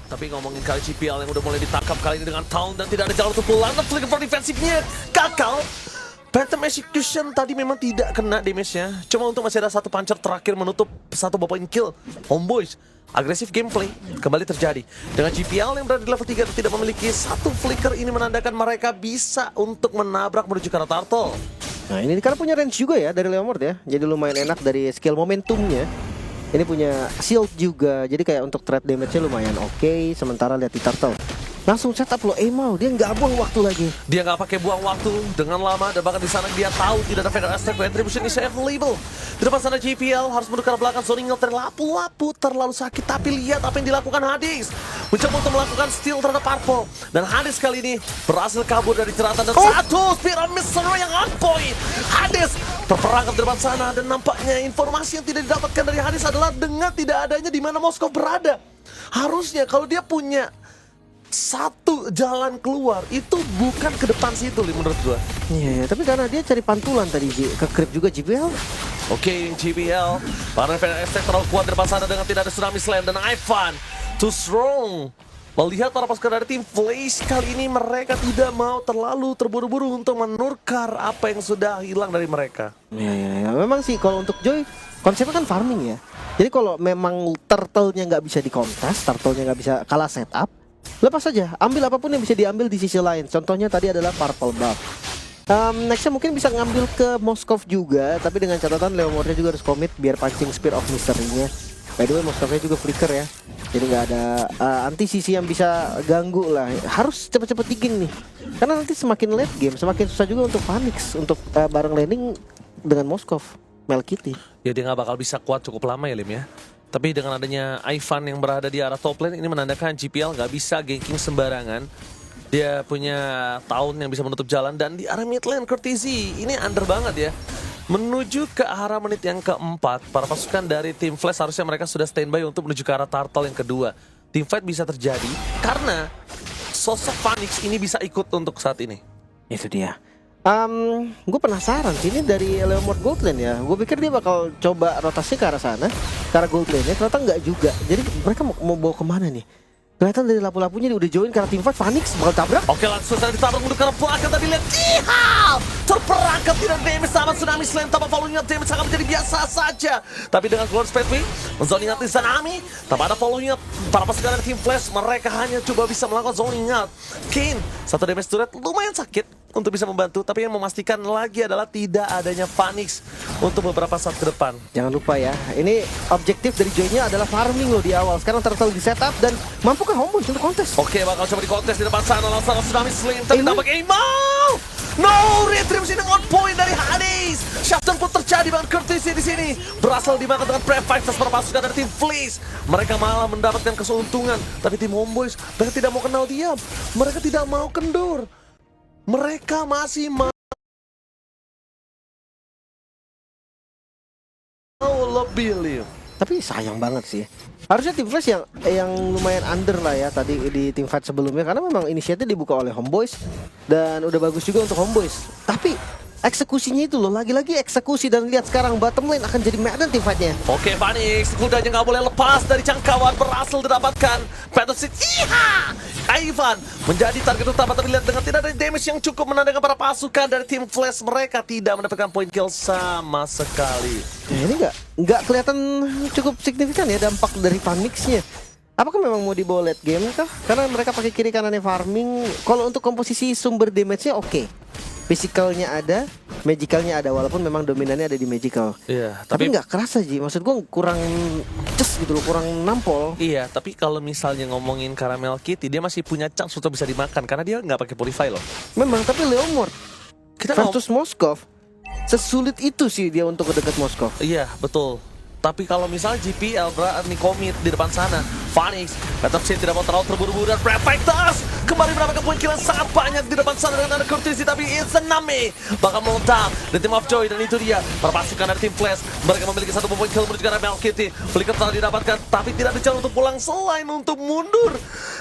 Tapi ngomongin kali GPL yang udah mulai ditangkap kali ini dengan Town dan tidak ada jalan untuk pulang. Dan flicker for defensifnya gagal. Phantom Execution tadi memang tidak kena damage-nya. Cuma untuk masih ada satu puncher terakhir menutup satu point kill. Homeboys, agresif gameplay kembali terjadi. Dengan GPL yang berada di level 3 dan tidak memiliki satu flicker, ini menandakan mereka bisa untuk menabrak menuju ke arah Turtle. Nah ini karena punya range juga ya dari Leomord ya. Jadi lumayan enak dari skill momentumnya. Ini punya shield juga. Jadi kayak untuk threat damage-nya lumayan oke. Sementara lihat di Turtle, langsung setup lo Emo, dia nggak buang waktu lagi. Dia nggak pakai buang waktu dengan lama dan bahkan di sana dia tahu tidak ada Feather Attack Retribution is available. Di depan sana GPL harus menukar belakang Zoning terlapu-lapu terlalu sakit, tapi lihat apa yang dilakukan Hades. Mencoba untuk melakukan steal terhadap Purple dan Hades kali ini berhasil kabur dari jeratan dan satu Spirit Mystery yang on point. Hades terperangkap di depan sana dan nampaknya informasi yang tidak didapatkan dari Hades adalah dengan tidak adanya di mana Moskov berada. Harusnya kalau dia punya satu jalan keluar itu bukan ke depan situ menurut gua. Iya, tapi karena dia cari pantulan tadi ke creep juga GPL. Oke, GPL para Feather Attack terlalu kuat di depan sana dengan tidak ada Tsunami Slam dan Ivan too strong. Melihat para pasukan dari tim Flash kali ini mereka tidak mau terlalu terburu-buru untuk menukar apa yang sudah hilang dari mereka. Iya, memang sih kalau untuk Joy konsepnya kan farming ya. Jadi kalau memang turtle-nya nggak bisa dikontes, turtle-nya nggak bisa kalah setup, lepas saja, ambil apapun yang bisa diambil di sisi lain. Contohnya tadi adalah purple buff. Nextnya mungkin bisa ngambil ke Moskov juga, tapi dengan catatan Leomordnya juga harus komit biar pancing Spear of Mystery-nya. By the way, Moskovnya juga flicker ya, jadi nggak ada anti-sisi yang bisa ganggu lah. Harus cepet-cepet digging nih, karena nanti semakin late game semakin susah juga untuk Phoenix untuk bareng landing dengan Moskov, Melkity. Ya dia nggak bakal bisa kuat cukup lama ya Lim ya. Tapi dengan adanya Ivan yang berada di arah top lane ini menandakan GPL nggak bisa ganking sembarangan. Dia punya Town yang bisa menutup jalan dan di arah mid lane Courtesy ini under banget ya. Menuju ke arah menit yang keempat, para pasukan dari tim Flash harusnya mereka sudah standby untuk menuju ke arah Turtle yang kedua. Team fight bisa terjadi karena sosok Phoenix ini bisa ikut untuk saat ini. Itu dia. Gue penasaran sih ini dari Leomord Gold Lane ya. Gue pikir dia bakal coba rotasi ke arah sana, ke arah Gold Lane-nya, ternyata nggak juga. Jadi mereka mau bawa kemana nih? Kelihatan dari lapu-lapunya dia udah join karena tim fight. Phoenix bakal tabrak. Oke, langsung saja ditabrak untuk ke arah belakang tadi lihat. Ihal! Terperangkap tidak damage sama Tsunami Slam tanpa following up damage sangat menjadi biasa saja. Tapi dengan Glorious Pathway menzoning out di Tsunami tanpa ada following up, para pasukan dari tim Flash mereka hanya coba bisa melakukan zoning out. Kane satu damage turret lumayan sakit untuk bisa membantu, tapi yang memastikan lagi adalah tidak adanya Phoenix untuk beberapa saat ke depan. Jangan lupa ya, ini objektif dari Joy-nya adalah farming loh di awal. Sekarang Turtle di setup dan mampukah Homeboys untuk kontes? Oke, bakal coba di kontes di depan sana langsung Tsunami Slam tapi dapat Emo. No, retribution on point dari Hades. Shutdown pun terjadi dengan Courtesy di sini. Berasal dimakan dengan Prefighters para pasukan dari tim Flash. Mereka malah mendapatkan keuntungan, tapi tim Homeboys mereka tidak mau kenal diam. Mereka tidak mau kendur. Mereka masih mau lebih live. Tapi sayang banget sih. Harusnya tim Flash yang lumayan under lah ya tadi di tim fight sebelumnya, karena memang inisiatif dibuka oleh Homeboys dan udah bagus juga untuk Homeboys. Tapi eksekusinya itu loh, lagi-lagi eksekusi, dan lihat sekarang bottom lane akan jadi Madden tim fightnya. Oke, Phoenix kudanya nggak boleh lepas dari jangkauan, berhasil didapatkan Battleseed. Iha! Ivan menjadi target utama, tapi lihat dengan tidak ada damage yang cukup menandakan para pasukan dari tim Flash mereka tidak mendapatkan point kill sama sekali. Nah, ini nggak kelihatan cukup signifikan ya dampak dari Phoenix-nya. Apakah memang mau dibawa late game kah? Karena mereka pakai kiri kanannya farming. Kalau untuk komposisi sumber damage-nya oke. Physicalnya ada, magicalnya ada, walaupun memang dominannya ada di magical. Iya, tapi nggak kerasa sih. Maksud gue kurang ces gitu loh, kurang nampol. Iya, tapi kalau misalnya ngomongin Caramel Kitty, dia masih punya chance untuk bisa dimakan karena dia nggak pakai purify loh. Memang, tapi Leomord Kita versus Moskov, sesulit itu sih dia untuk dekat Moskov. Iya, betul. Tapi kalau misalnya GPL berani komit di depan sana, Phoenix tetap sih tidak mau terlalu terburu-buru dan Prefighters kembali mendapatkan poin kill yang sangat banyak di depan sana dengan ada Courtesy, tapi Tsunami bakal meledak dari Team of Joy dan itu dia para pasukan dari tim Flash. Mereka memiliki satu poin kill menuju ke arah Melkity. Flicker telah didapatkan, tapi tidak ada jalan untuk pulang selain untuk mundur.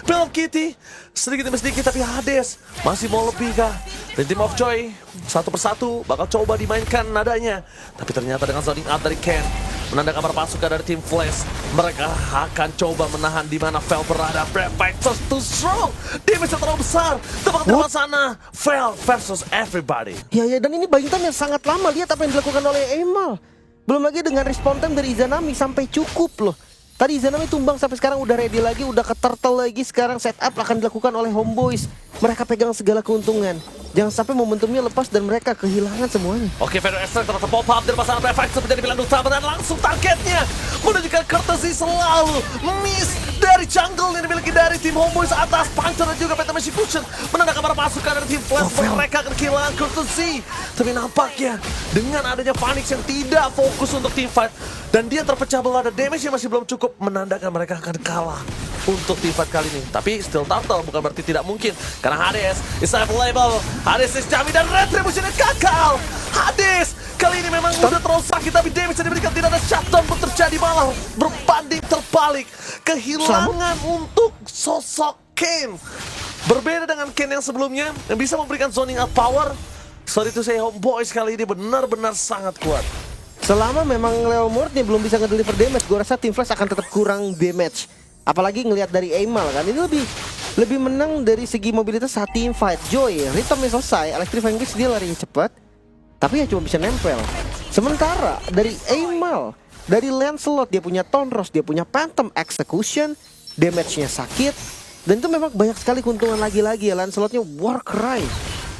Melkity sedikit demi sedikit, tapi Hades masih mau lebih kah? Dan Team of Joy satu persatu bakal coba dimainkan nadanya, tapi ternyata dengan zoning out dari Ken menandakan para pasukan dari tim Flash. Mereka akan coba menahan di mana Vel berada. Prefectors too strong. Damage terlalu besar. Tepat di sana. Vel versus everybody. Ya dan ini buying time yang sangat lama. Lihat apa yang dilakukan oleh Aimal. Belum lagi dengan respawn time dari Izanami sampai cukup loh. Tadi Izanami tumbang sampai sekarang udah ready lagi, udah keturtle lagi. Sekarang setup akan dilakukan oleh Homeboys. Mereka pegang segala keuntungan. Jangan sampai momentumnya lepas dan mereka kehilangan semuanya. Oke, Fedor Estrek ternyata pop up dari pasangan Prefect menjadi pilihan utama dan langsung targetnya menunjukkan courtesy selalu miss dari jungle yang dimiliki dari tim Homeboys atas Puncture dan juga Phantom Execution menandakan para pasukan dari tim Flash mereka akan kehilangan courtesy. Tapi nampaknya dengan adanya Phoenix yang tidak fokus untuk team fight dan dia terpecah belah dan damage yang masih belum cukup menandakan mereka akan kalah untuk team fight kali ini. Tapi still turtle bukan berarti tidak mungkin karena Hades is available. Hades is jamin dan retribution gagal. Hades kali ini memang udah terlalu sakit tapi damage yang diberikan tidak ada shutdown pun terjadi malah berbanding terbalik. Kehilangan untuk sosok Kayn. Berbeda dengan Kayn yang sebelumnya yang bisa memberikan zoning out power. Sorry to say Homeboys kali ini benar-benar sangat kuat. Selama memang Leomordnya belum bisa ngedeliver damage, gue rasa Team Flash akan tetap kurang damage. Apalagi ngelihat dari Aimal kan, ini lebih menang dari segi mobilitas saat team fight. Joy, ritmenya selesai, Electrifying Beast dia lari cepat, tapi ya cuma bisa nempel. Sementara dari Aimal, dari Lancelot dia punya Tonros, dia punya Phantom Execution, damage-nya sakit, dan itu memang banyak sekali keuntungan lagi-lagi ya. Lancelotnya Warcry,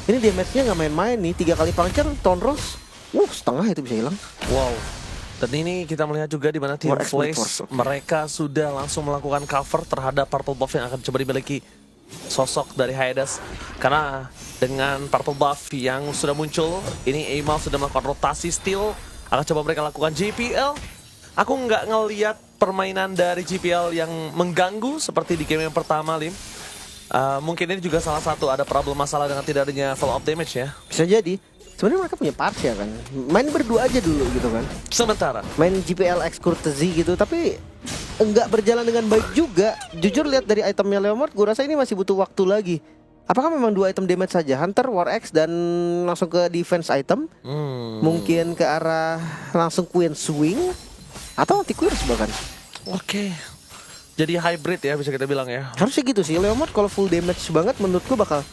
ini damage-nya nggak main-main nih, 3 kali puncture, Tonros, setengah itu bisa hilang. Wow. Dan ini kita melihat juga di mana tim Flash mereka sudah langsung melakukan cover terhadap purple buff yang akan coba dimiliki sosok dari Hades. Karena dengan purple buff yang sudah muncul, ini Aimal sudah melakukan rotasi steal. Akan coba mereka lakukan JPL. Aku nggak ngelihat permainan dari JPL yang mengganggu seperti di game yang pertama, Lim. Mungkin ini juga salah satu ada problem masalah dengan tidak adanya follow up damage ya. Bisa jadi. Sebenarnya mereka punya Parsia kan, main berdua aja dulu gitu kan. Sementara main GPL X Courtesy gitu, tapi enggak berjalan dengan baik juga. Jujur lihat dari itemnya Leomord, gue rasa ini masih butuh waktu lagi. Apakah memang 2 item damage saja, Hunter, War X dan langsung ke defense item? Mungkin ke arah langsung Queen Swing atau anti-Queers bahkan. Oke. Jadi hybrid ya bisa kita bilang ya. Harusnya gitu sih, Leomord kalau full damage banget menurutku bakal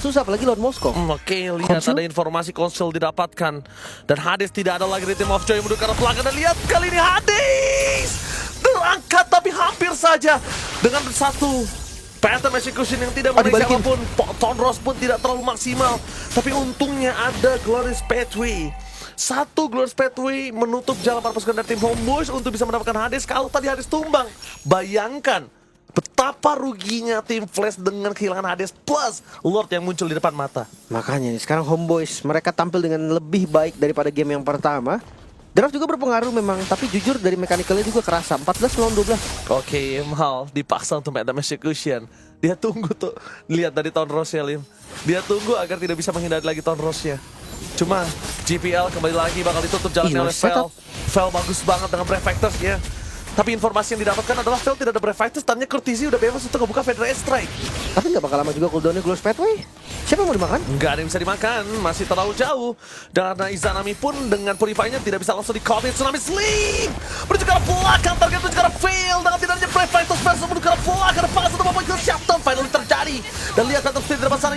susah apalagi lawan Moskow. Oke, lihat ada informasi konsol didapatkan dan Hades tidak ada lagi di Team of Joy menuju ke arah belakang dan lihat kali ini Hades terangkat tapi hampir saja dengan satu Phantom Execution yang tidak mengenai siapapun. Tonros pun tidak terlalu maksimal tapi untungnya ada Glorious Pathway. Satu Glorious Pathway menutup jalan para pasukan dari tim Homeboys untuk bisa mendapatkan Hades kalau tadi Hades tumbang. Bayangkan betapa ruginya tim Flash dengan kehilangan Hades plus Lord yang muncul di depan mata. Makanya sekarang Homeboys mereka tampil dengan lebih baik daripada game yang pertama. Draft juga berpengaruh memang, tapi jujur dari mechanical-nya juga kerasa 14 lawan 12. Oke, Mal dipaksa untuk Phantom Execution. Dia tunggu tuh, lihat dari Tonros ya Lim. Dia tunggu agar tidak bisa menghindari lagi Tonrosnya. Cuma GPL kembali lagi bakal ditutup jalannya oleh Vel. Vel bagus banget dengan Prefectors ya. Tapi informasi yang didapatkan adalah Vel tidak ada Brave Fighters, tandanya Courtesy udah bebas untuk membuka Fedra Strike. Tapi nggak bakal lama juga cooldownnya Glorious Pathway. Siapa yang mau dimakan? Nggak ada yang bisa dimakan, masih terlalu jauh. Dan karena Izanami pun dengan Purify-nya tidak bisa langsung di-commit. Tsunami Sling menuju ke arah belakang, target menuju ke arah fail. Dengan tidak adanya Brave Fighters versus menuju ke arah belakang. Depan satu membuat kill shutdown finally terjadi. Dan lihat Phantom Steel di depan sana.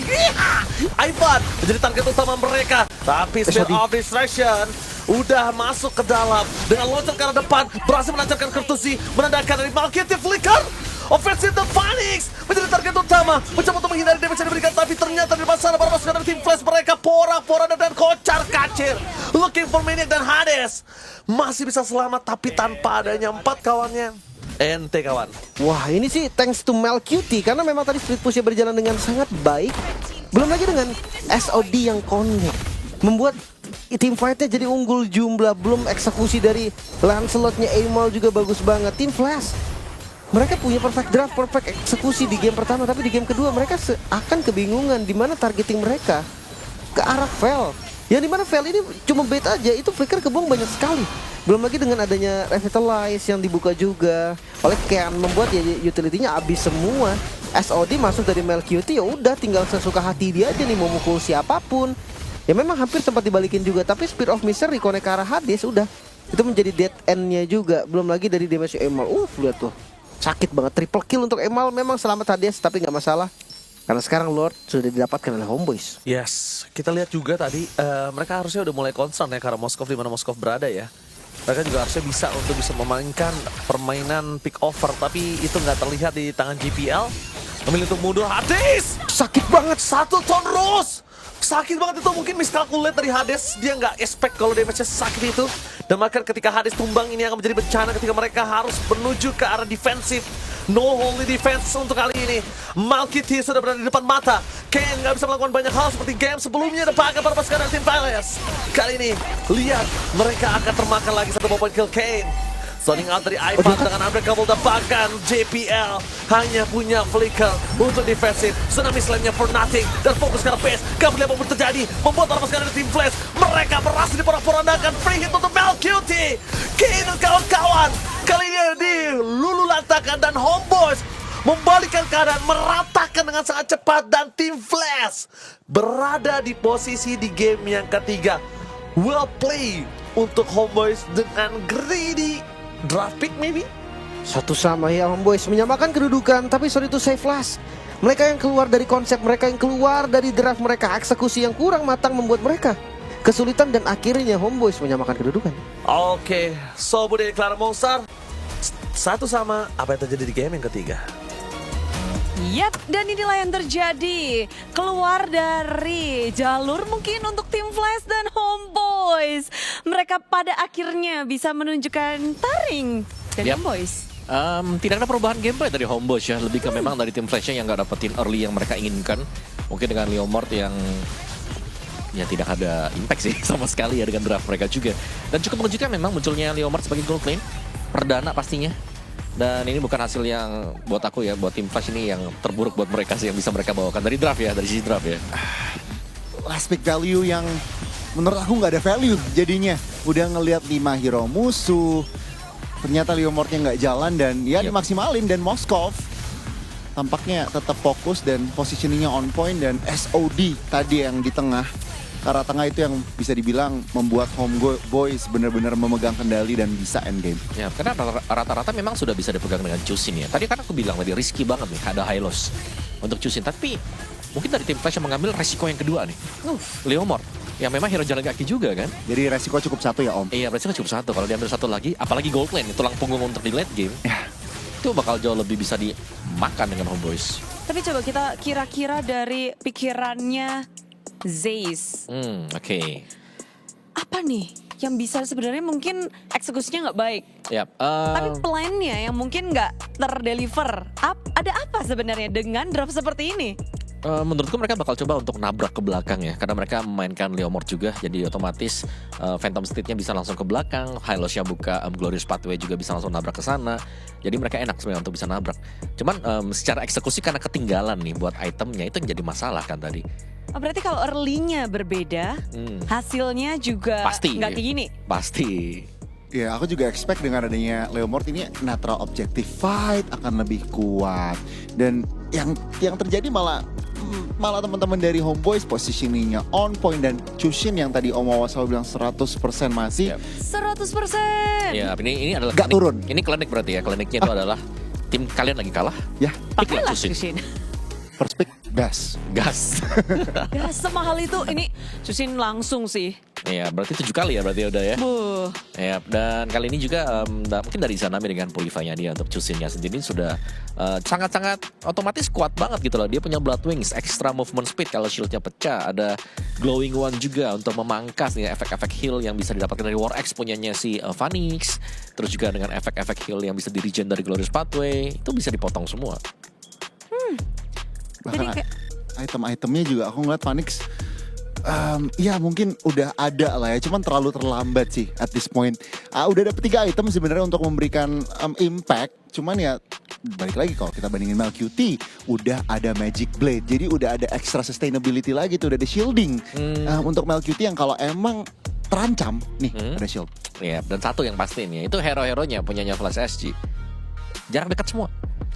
Ivan menjadi target utama mereka. Tapi Spear of Distraction udah masuk ke dalam dengan loncat ke arah depan, berhasil melancarkan Courtesy, menandakan dari Malkitive Flicker. Offensive The Phoenix menjadi target utama, mencoba untuk menghindari damage yang diberikan, tapi ternyata di depan sana para pasukan dari tim Flash mereka porak-poranda dan kocar kacir. Looking for Maniac dan Hades masih bisa selamat, tapi tanpa adanya 4 kawannya. Ente kawan. Wah ini sih thanks to Malcutie, karena memang tadi split push-nya berjalan dengan sangat baik. Belum lagi dengan SOD yang connect, membuat tim fight-nya jadi unggul jumlah. Belum eksekusi dari Lancelot-nya Aimal juga bagus banget. Tim Flash mereka punya perfect draft, perfect eksekusi di game pertama, tapi di game kedua mereka akan kebingungan di mana targeting mereka ke arah Vel. Yang dimana Vel ini cuma bait aja, itu flicker kebuang banyak sekali. Belum lagi dengan adanya Revitalize yang dibuka juga oleh Ken, membuat ya utility-nya habis semua. SOD masuk dari Malcutie, ya udah tinggal sesuka hati dia aja nih mau mukul siapapun. Ya memang hampir sempat dibalikin juga, tapi Spear of Misery connect ke arah Hades udah itu menjadi dead end-nya juga. Belum lagi dari damage Emal. Lihat tuh. Sakit banget, triple kill untuk Emal. Memang selamat Hades tapi nggak masalah. Karena sekarang Lord sudah didapatkan oleh Homeboys. Yes, kita lihat juga tadi mereka harusnya udah mulai concern ya karena Moskov di mana Moskov berada ya. Mereka juga harusnya bisa memainkan permainan pick over, tapi itu nggak terlihat di tangan GPL. Memilih untuk mundur. Hades Sakit banget. 1 ton Rose. Sakit banget itu, mungkin miscalculate dari Hades. Dia nggak expect kalau damage-nya sakit itu. Dan maka ketika Hades tumbang ini akan menjadi bencana ketika mereka harus menuju ke arah defensif. No holy defense untuk kali ini. Malkiti sudah berada di depan mata. Kane nggak bisa melakukan banyak hal seperti game sebelumnya. Dipakai pada pasukan dari tim Palace. Kali ini, lihat mereka akan termakan lagi 1 point kill Kane. Zoning out dari Ivan dengan Unbreakable, bahkan JPL hanya punya flicker untuk defensif. Tsunami slam-nya for nothing dan fokus ke arah base. Gak boleh apapun terjadi, membuat orang pasukan dari tim Flash mereka berhasil diporak-porandakan. Free hit untuk Malcutie. Kane dan kawan-kawan kali ini dilululantakan dan Homeboys membalikkan keadaan, meratakan dengan sangat cepat dan tim Flash berada di posisi di game yang ketiga. Well play untuk Homeboys dengan greedy draft pick maybe? Satu sama ya Homeboys menyamakan kedudukan, tapi sorry to say Flash. Mereka yang keluar dari konsep, mereka yang keluar dari draft mereka, eksekusi yang kurang matang membuat mereka kesulitan dan akhirnya Homeboys menyamakan kedudukan. Oke, so Bude Clara Monster 1 sama. Apa yang terjadi di game yang ketiga? Yap, dan inilah yang terjadi. Keluar dari jalur mungkin untuk tim Flash dan Homeboys. Mereka pada akhirnya bisa menunjukkan taring dari Yap. Homeboys. Tidak ada perubahan gameplay dari Homeboys ya. Lebih ke memang dari tim Flashnya yang gak dapetin early yang mereka inginkan. Mungkin dengan Leomord yang ya tidak ada impact sih sama sekali ya dengan draft mereka juga. Dan cukup mengejutkan memang munculnya Leomord sebagai gold lane. Perdana pastinya. Dan ini bukan hasil yang buat aku ya, buat tim Flash ini yang terburuk buat mereka sih yang bisa mereka bawakan dari draft ya, dari sisi draft ya. Last pick value yang menurut aku nggak ada value jadinya. Udah ngelihat 5 hero musuh, ternyata Leomordnya nggak jalan dan ya dimaksimalin. Dan Moskov tampaknya tetap fokus dan positioningnya on point. Dan SOD tadi yang di tengah, ke arah tengah itu yang bisa dibilang membuat Homeboys benar-benar memegang kendali dan bisa endgame. Ya, karena rata-rata memang sudah bisa dipegang dengan Chusin ya. Tadi kan aku bilang tadi risky banget nih, ada high loss untuk Chusin. Tapi mungkin dari tim Flash yang mengambil resiko yang kedua nih. Leomord, yang memang hero jalan kaki juga kan. Jadi resiko cukup 1 ya Om? Iya, resiko cukup 1. Kalau diambil 1 lagi, apalagi gold lane, tulang punggung untuk di late game. Itu bakal jauh lebih bisa dimakan dengan Homeboys. Tapi coba kita kira-kira dari pikirannya Zeiss. Oke. Apa nih yang bisa sebenarnya mungkin eksekusinya nggak baik. Yap. Tapi plan-nya yang mungkin nggak terdeliver. Ada apa sebenarnya dengan draft seperti ini? Menurutku mereka bakal coba untuk nabrak ke belakang ya. Karena mereka memainkan Leomord juga. Jadi otomatis Phantom State-nya bisa langsung ke belakang. Hylos-nya buka Glorious Pathway juga bisa langsung nabrak ke sana. Jadi mereka enak sebenarnya untuk bisa nabrak. Cuman secara eksekusi karena ketinggalan nih buat itemnya itu yang jadi masalah kan tadi. Oh, berarti kalau early-nya berbeda, hasilnya juga Pasti. nggak kayak gini? Pasti. Ya aku juga expect dengan adanya Leomord ini natural objective fight akan lebih kuat. Dan yang terjadi malah teman-teman dari Homeboys positioningnya on point. Dan Chusin yang tadi Om Wawa selalu bilang 100% masih 100%. Ya, ini adalah Gak turun. Ini klinik berarti ya. Kliniknya itu adalah tim kalian lagi kalah. ya Pakailah Chusin. Chusin. first pick gas. Gas. Ya semahal itu, ini Chusin langsung sih. Ya, berarti 7 kali ya berarti udah ya. Ya, dan kali ini juga mungkin dari Izanami dengan Purify-nya dia untuk Chusin-nya sendiri sudah sangat-sangat otomatis kuat banget gitu loh. Dia punya Blood Wings, extra movement speed kalau shield-nya pecah. Ada Glowing One juga untuk memangkas nih efek-efek heal yang bisa didapatkan dari War X punyanya si Phoenix. Terus juga dengan efek-efek heal yang bisa di-regen dari Glorious Pathway. Itu bisa dipotong semua. Bahkan item-itemnya juga aku ngeliat Phoenix ya mungkin udah ada lah ya, cuman terlalu terlambat sih at this point. Udah dapet 3 item sebenarnya untuk memberikan impact, cuman ya balik lagi kalau kita bandingin Malcutie udah ada Magic Blade, jadi udah ada extra sustainability lagi tuh, udah ada shielding untuk Malcutie yang kalau emang terancam nih ada shield. Ya, dan satu yang pasti nih, itu hero-heronya punyanya Flash SG jarang dekat semua.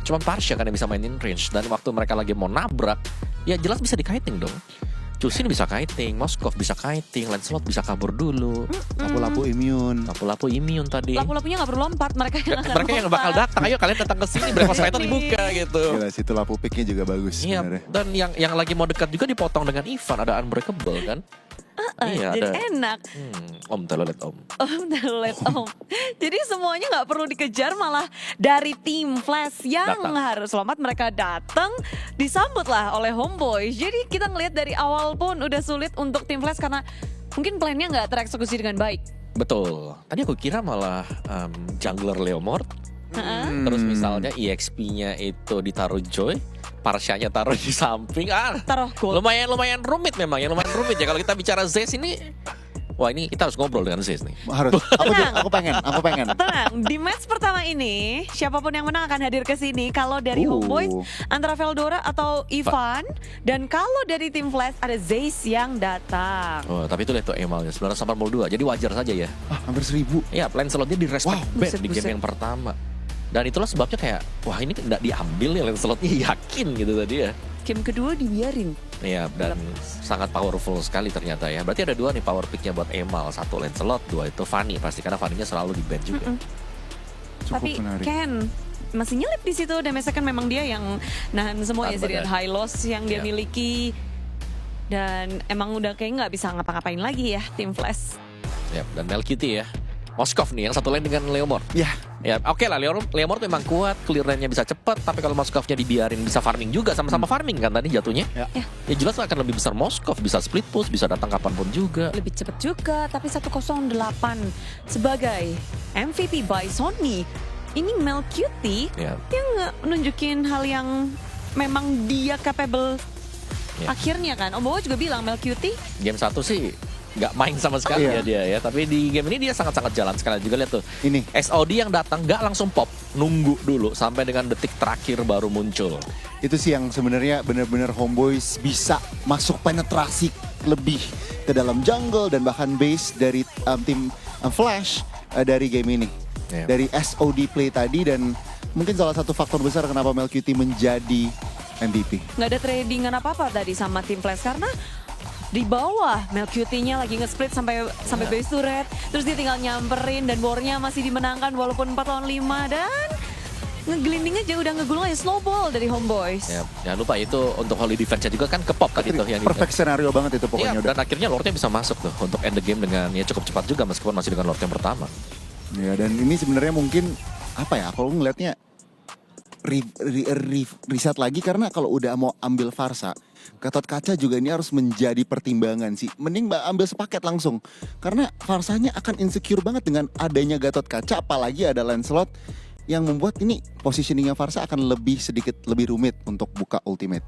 Cuma Parsha kan yang bisa mainin range. Dan waktu mereka lagi mau nabrak, ya jelas bisa di-kiting dong. Chusin bisa kiting, Moskov bisa kiting, Lancelot bisa kabur dulu. Lapu-lapu immune. Lapu-lapu immune tadi. Lapu-lapunya nggak perlu lompat, mereka yang akan Mereka yang bakal datang, ayo kalian datang ke sini, Breakfast Python dibuka gitu. Gila, situ lapu picknya juga bagus Iya, sebenarnya. dan yang lagi mau dekat juga dipotong dengan Ivan, ada Unbreakable kan? Iya, jadi ada. enak. Om telolet om. Let's Jadi semuanya nggak perlu dikejar, malah dari tim Flash yang Datang. harus lompat mereka datang, disambut lah oleh Homeboys. Jadi kita ngelihat dari awal pun udah sulit untuk tim Flash karena mungkin plannya nggak tereksekusi dengan baik. Betul. Tadi aku kira malah jungler Leomord. Terus misalnya EXP-nya itu ditaruh Joy, Parsyanya taruh di samping. Taruh gold. Lumayan rumit memang, yang lumayan rumit ya kalau kita bicara Zez ini. Wah, ini kita harus ngobrol dengan Zez nih. Harus. Aku pengen. Tenang, di match pertama ini siapapun yang menang akan hadir ke sini. Kalau dari Homeboys antara Veldora atau Ivan, dan kalau dari tim Flash ada Zayce yang datang. Oh, tapi itu lihat tuh emalnya 982. Jadi wajar saja ya. Hampir 1000. Iya, Lancelotnya di respect band buset, di game buset. yang pertama. Dan itulah sebabnya kayak, wah ini nggak diambil nih Lancelotnya, yakin gitu tadi ya. Game kedua dibiarin. Iya, dan sangat powerful sekali ternyata ya. Berarti ada 2 nih power picknya buat Emal. 1 Lancelot, 2 itu Fanny. Pasti karena Fanny-nya selalu di band juga. Cukup Tapi menarik. Ken masih nyelip di situ, dan kan memang dia yang nahan semua ya, Tanpa jadi dan- high loss yang dia Ya. miliki. Dan emang udah kayak nggak bisa ngapa-ngapain lagi ya tim Flash. Ya, dan Melcuti ya. Moskov nih yang satu lain dengan Leomord. Ya, Ya, oke lah, Leomord memang kuat, clear lane-nya bisa cepat, tapi kalau Moskovnya dibiarin bisa farming juga, sama-sama farming kan tadi jatuhnya. Ya. Ya jelas akan lebih besar Moskov, bisa split push, bisa datang kapanpun juga. Lebih cepet juga, tapi 108 sebagai MVP by Sony. Ini Melcuti Ya, yang nggak nunjukin hal yang memang dia capable. Ya. Akhirnya kan, Om Bowo juga bilang Melcuti game 1 sih nggak main sama sekali Iya. ya dia ya, tapi di game ini dia sangat-sangat jalan sekali juga. Lihat tuh, ini SOD yang datang nggak langsung pop, nunggu dulu sampai dengan detik terakhir baru muncul. itu sih yang sebenarnya benar-benar Homeboys bisa masuk penetrasi lebih ke dalam jungle dan bahkan base dari tim Flash dari game ini. Ya. Dari SOD play tadi, dan mungkin salah satu faktor besar kenapa Melcuti menjadi MVP. nggak ada tradingan apa-apa tadi sama tim Flash karena di bawah Melcuti-nya lagi nge-split sampai base turret, terus dia tinggal nyamperin dan bornya masih dimenangkan walaupun 4 lawan 5, dan ngeglinding aja udah ngegulung aja snowball dari Homeboys. Ya, jangan lupa itu untuk holy defense-nya juga kan ke pop tadi tuh yang Perfect scenario banget itu pokoknya Iya, udah. dan akhirnya Lordnya bisa masuk tuh untuk end the game dengan ya cukup cepat juga meskipun masih dengan Lord yang pertama. Ya, dan ini sebenarnya mungkin apa ya, kalau ngelihatnya riset lagi, karena kalau udah mau ambil Farsa, Gatot Kaca juga ini harus menjadi pertimbangan sih. Mending ambil sepaket langsung, karena Farsanya akan insecure banget dengan adanya Gatot Kaca, apalagi ada Lancelot yang membuat ini positioningnya Farsa akan sedikit lebih rumit untuk buka ultimate.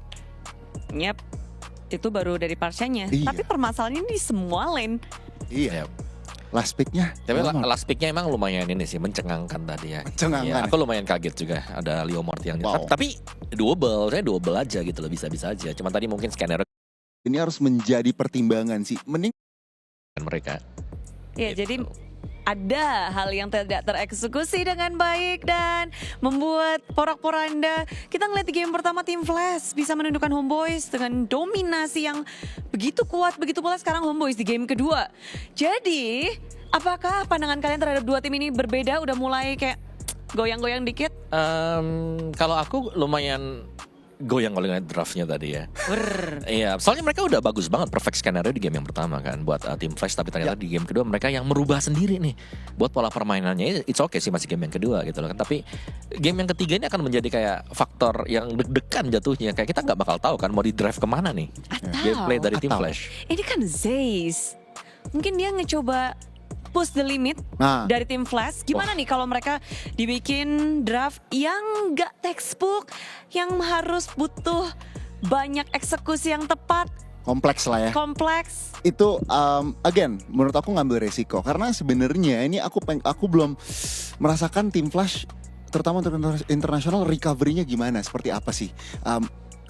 Yep, itu baru dari Parsyanya. Iya. Tapi permasalahannya di semua lane. Iya, Ya. last picknya. Tapi lama. last pick-nya emang lumayan ini sih, mencengangkan tadi ya. Mencengangkan. Ya, aku lumayan kaget juga ada Leomord yang Wow. tapi doable, saya double aja gitu loh, bisa-bisa aja. Cuman tadi mungkin scanner Ini harus menjadi pertimbangan sih. Mending mereka. Ya, Gitu. jadi ada hal yang tidak tereksekusi dengan baik dan membuat porak-poranda. Kita ngeliat di game pertama tim Flash bisa menundukkan Homeboys dengan dominasi yang begitu kuat, begitu pula sekarang Homeboys di game kedua. Jadi, apakah pandangan kalian terhadap dua tim ini berbeda? Udah mulai kayak goyang-goyang dikit? Kalau aku lumayan goyang kalau ngeliat draftnya tadi ya. Brrr. Iya, soalnya mereka udah bagus banget perfect skenario di game yang pertama kan buat tim Flash, tapi ternyata di game kedua mereka yang merubah sendiri nih buat pola permainannya. It's okay sih masih game yang kedua gitu loh kan, tapi game yang ketiga ini akan menjadi kayak faktor yang deg-degan jatuhnya, kayak kita nggak bakal tahu kan mau di drive kemana nih gameplay dari tim Atau. Flash. Ini kan Zayce. Mungkin dia ngecoba push the limit Nah. dari tim Flash. Gimana nih kalau mereka dibikin draft yang gak textbook, yang harus butuh banyak eksekusi yang tepat, kompleks lah ya. kompleks. Itu again menurut aku ngambil resiko, karena sebenarnya ini aku belum merasakan tim Flash terutama untuk internasional recovery-nya gimana, seperti apa sih.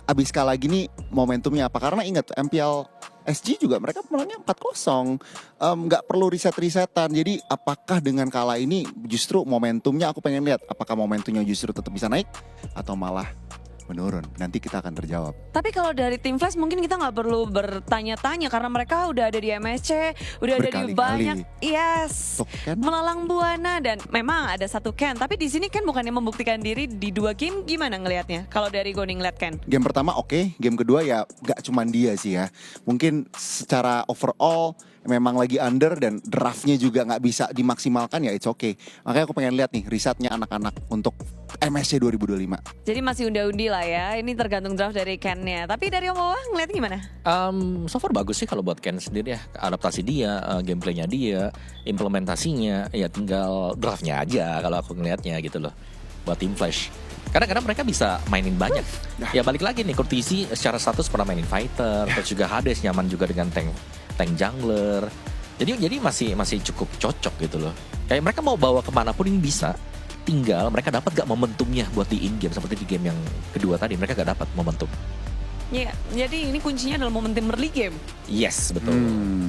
Abis kalah gini momentumnya apa, karena ingat MPL SG juga mereka menangnya 4-0, nggak perlu riset-risetan. Jadi apakah dengan kalah ini justru momentumnya, aku pengen lihat apakah momentumnya justru tetap bisa naik atau malah menurun. Nanti kita akan terjawab. Tapi kalau dari tim Flash mungkin kita nggak perlu bertanya-tanya karena mereka udah ada di MSC, udah ada di Berkali-kali. banyak, yes, Tuh, Ken. melalang buana dan memang ada satu Ken. Tapi di sini Ken bukannya membuktikan diri di 2 game, gimana ngelihatnya? Kalau dari Goni ngeliat Ken? Game pertama oke, game kedua ya gak cuman dia sih ya. Mungkin secara overall memang lagi under dan draftnya juga nggak bisa dimaksimalkan ya it's okay. Makanya aku pengen lihat nih risetnya anak-anak untuk MSC 2025. Jadi masih undi-undi lah ya. Ini tergantung draft dari Ken-nya. Tapi dari Om Wawa ngeliatnya gimana? So far bagus sih kalau buat Ken sendiri ya. Adaptasi dia, gameplaynya dia, implementasinya, ya tinggal draftnya aja kalau aku ngelihatnya gitu loh. Buat tim Flash. Kadang-kadang mereka bisa mainin banyak. Ya balik lagi nih, Kurtisi secara status pernah mainin fighter, terus juga Hades nyaman juga dengan tank jungler. Jadi masih cukup cocok gitu loh. Kayak mereka mau bawa kemanapun ini bisa. Tinggal mereka dapat gak momentumnya buat di in game seperti di game yang kedua tadi mereka gak dapat momentum. Ya, jadi ini kuncinya adalah momentum early game Yes, betul.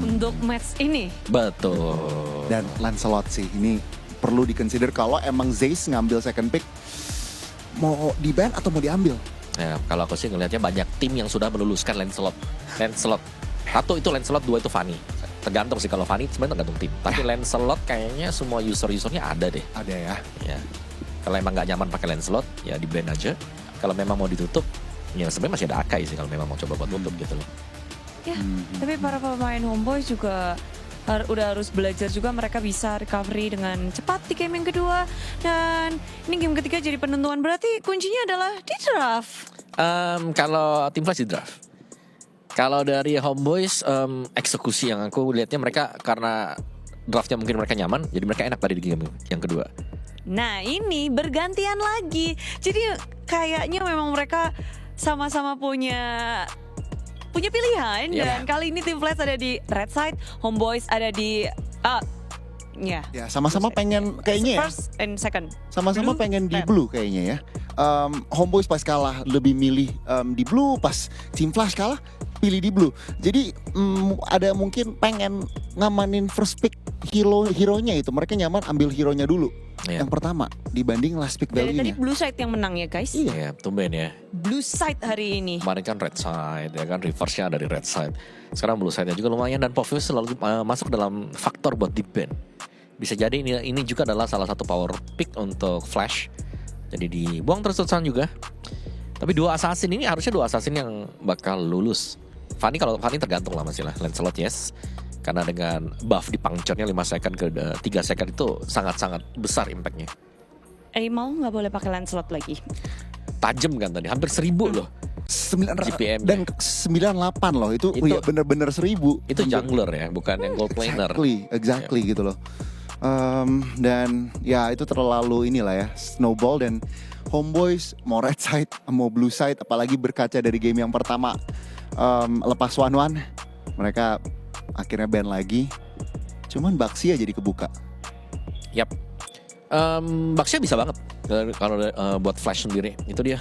untuk match ini. Betul. Dan Lancelot sih ini perlu dikonsider kalau emang Zeiss ngambil second pick mau di ban atau mau diambil. Ya, kalau aku sih ngelihatnya banyak tim yang sudah meluluskan Lancelot. Satu itu Lancelot, 2 itu Fanny. Tergantung sih kalau Fanny sebenarnya tergantung tim. Tapi Lancelot kayaknya semua usernya ada deh. Ada ya. Ya. Kalau emang nggak nyaman pakai Lancelot, ya di ban aja. Kalau memang mau ditutup, ya sebenarnya masih ada Akai sih kalau memang mau coba buat tutup gitu loh. Ya, tapi para pemain Homeboy juga udah harus belajar juga mereka bisa recovery dengan cepat di game yang kedua. Dan ini game ketiga jadi penentuan, berarti kuncinya adalah di draft. Kalau tim Flash di draft. Kalau dari Homeboys, eksekusi yang aku lihatnya mereka karena draftnya mungkin mereka nyaman, jadi mereka enak tadi di game yang kedua. Nah ini bergantian lagi. Jadi kayaknya memang mereka sama-sama punya pilihan. Iya. Dan kali ini tim Flash ada di red side, Homeboys ada di Ya sama-sama pengen kayaknya ya. first and second. Sama-sama Blue, pengen di red. blue kayaknya ya. Homeboys pas kalah lebih milih di blue, pas Team Flash kalah pilih di blue. Jadi ada mungkin pengen ngamanin first pick hero-nya itu. Mereka nyaman ambil hero-nya dulu. Iya. Yang pertama dibanding last pick Dari tadi value-nya. blue side yang menang ya guys. Iya. Ya, tumben ya. Blue side hari ini. Kemarin kan red side, ya kan reverse-nya dari red side. Sekarang blue side-nya juga lumayan dan Povius selalu masuk dalam faktor buat di ban. Bisa jadi ini juga adalah salah satu power pick untuk Flash. Jadi dibuang terus-terusan juga. Tapi 2 assassin ini harusnya 2 assassin yang bakal lulus. Fanny kalau Fanny tergantung lah masih lah. Lancelot yes. Karena dengan buff di puncture-nya 5 second ke 3 second itu sangat-sangat besar impact-nya. Animal nggak boleh pakai Lancelot lagi. Tajam kan tadi, hampir 1000 loh. 9 GPM-nya. dan 98 loh itu, Itu- ya bener-bener 1000. Itu jungler ya, bukan yang gold laner. Exactly gitu loh. Dan ya itu terlalu inilah ya snowball dan Homeboys mau red side mau blue side apalagi berkaca dari game yang pertama lepas 1-1 mereka akhirnya ban lagi. Cuman Baxia jadi kebuka. Yap. Baxia bisa banget kalau buat Flash sendiri. Itu dia